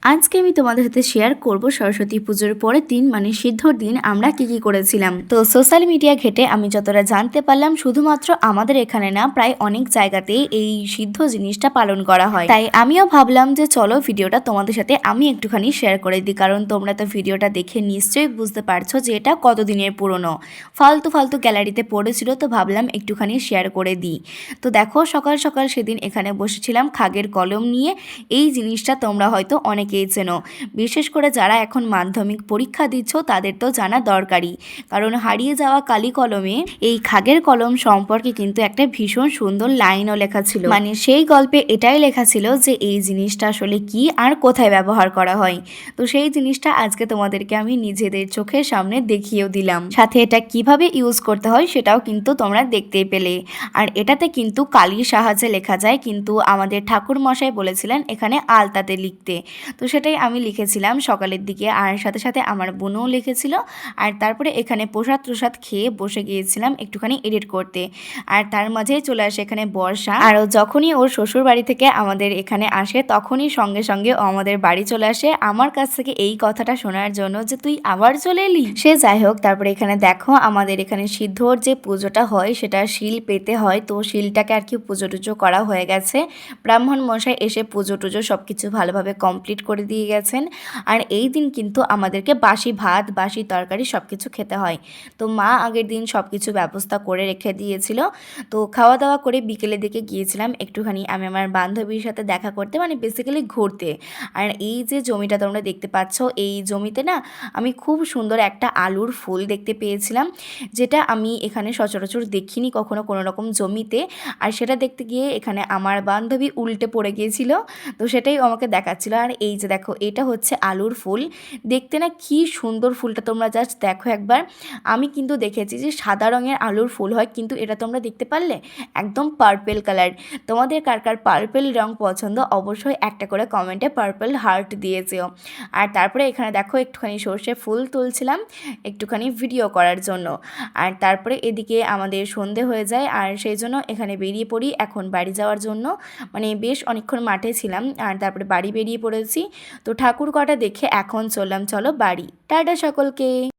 আজকে আমি তোমাদের সাথে শেয়ার করব সরস্বতী পুজোর পরের দিন মানে সিদ্ধর দিন আমরা কি করেছিলাম। তো সোশ্যাল মিডিয়া ঘেটে আমি যতটা জানতে পারলাম শুধুমাত্র আমাদের এখানে না, প্রায় অনেক জায়গাতেই এই সিদ্ধ জিনিসটা পালন করা হয়। তাই আমিও ভাবলাম যে চলো ভিডিওটা তোমাদের সাথে আমি একটুখানি শেয়ার করে দিই, কারণ তোমরা তো ভিডিওটা দেখে নিশ্চয়ই বুঝতে পারছো যে এটা কতদিনের পুরনো। ফালতু ফালতু গ্যালারিতে পড়েছিল, তো ভাবলাম একটুখানি শেয়ার করে দিই। তো দেখো, সকাল সকাল সেদিন এখানে বসেছিলাম খাগের কলম নিয়ে। এই জিনিসটা তোমরা হয়তো অনেকেই চেনো, বিশেষ করে যারা এখন মাধ্যমিক পরীক্ষা দিচ্ছ তাদের তো জানা দরকারি, কারণ হারিয়ে যাওয়া কালি কলমে এই খাগের কলম সম্পর্কে কিন্তু একটা ভীষণ সুন্দর লাইনও লেখা ছিল। মানে সেই গল্পে এটাই লেখা ছিল যে এই জিনিসটা আসলে কি আর কোথায় ব্যবহার করা হয়। তো সেই জিনিসটা আজকে তোমাদেরকে আমি নিজেদের চোখের সামনে দেখিয়েও দিলাম, সাথে এটা কিভাবে ইউজ করতে হয় সেটাও কিন্তু তোমরা দেখতেই পেলে। আর এটাতে কিন্তু কালির সাহায্যে লেখা যায়, কিন্তু আমাদের ঠাকুর মশাই বলেছিলেন এখানে আলতাতে লিখতে। তো সেটাই আমি লিখেছিলাম সকালের দিকে, আর সাথে সাথে আমার বোনও লিখেছিল। আর তারপরে এখানে প্রসাদ খেয়ে বসে গিয়েছিলাম একটুখানি এডিট করতে। আর তার মাঝেই চলে আসে এখানে বর্ষা, আর যখনই ওর শ্বশুর বাড়ি থেকে আমাদের এখানে আসে তখনই সঙ্গে সঙ্গে ও আমাদের বাড়ি চলে আসে আমার কাছ থেকে এই কথাটা শোনার জন্য যে তুই আবার চলে এলি। সে যাই হোক, তারপরে এখানে দেখো আমাদের এখানে সিদ্ধর যে পুজোটা হয় সেটা শিল পেতে হয়, তো শিলটাকে আর কি পুজো টুজো করা হয়ে গেছে। ব্রাহ্মণ মশাই এসে পুজো টুজো সব কিছু ভালোভাবে কমপ্লিট করে দিয়ে গেছেন। আর এই দিন কিন্তু আমাদেরকে বাসি ভাত বাসি তরকারি সব কিছু খেতে হয়। তো মা আগের দিন সব কিছু ব্যবস্থা করে রেখে দিয়েছিল। তো খাওয়া দাওয়া করে বিকেলের দিকে গিয়েছিলাম একটুখানি আমি আমার বান্ধবীর সাথে দেখা করতে, মানে বেসিক্যালি ঘুরতে। আর এই যে জমিটা তোমরা দেখতে পাচ্ছ, এই জমিতে না আমি খুব সুন্দর একটা আলুর ফুল দেখতে পেয়েছিলাম, যেটা আমি এখানে সচরাচর দেখিনি কখনো কোনো রকম জমিতে। আর সেটা দেখতে গিয়ে এখানে আমার বান্ধবী উল্টে পড়ে গিয়েছিল, তো সেটাই আমাকে দেখাচ্ছিল। আর এই যে দেখো, এটা হচ্ছে আলুর ফুল, দেখতে না কি সুন্দর ফুলটা, তোমরা জাস্ট দেখো একবার। আমি কিন্তু দেখেছি যে সাদা রঙের আলুর ফুল হয়, কিন্তু এটা তোমরা দেখতে পারলে একদম পার্পেল কালার। তোমাদের কার কার পার্পেল রং পছন্দ অবশ্যই একটা করে কমেন্টে পার্পেল হার্ট দিয়েছেও। আর তারপরে এখানে দেখো একটুখানি সর্ষে ফুল তুলছিলাম একটুখানি ভিডিও করার জন্য। আর তারপরে এদিকে আমাদের সন্ধে হয়ে যায়, আর সেই জন্য এখানে বেরিয়ে পড়ি এখন বাড়ি যাওয়ার জন্য। মানে বেশ অনেকক্ষণ মাঠে ছিলাম, আর তারপরে বাড়ি বেরিয়ে পড়েছি। তো ঠাকুর কটা দেখে এখন চললাম চলো বাড়ি। টাটা সকলকে।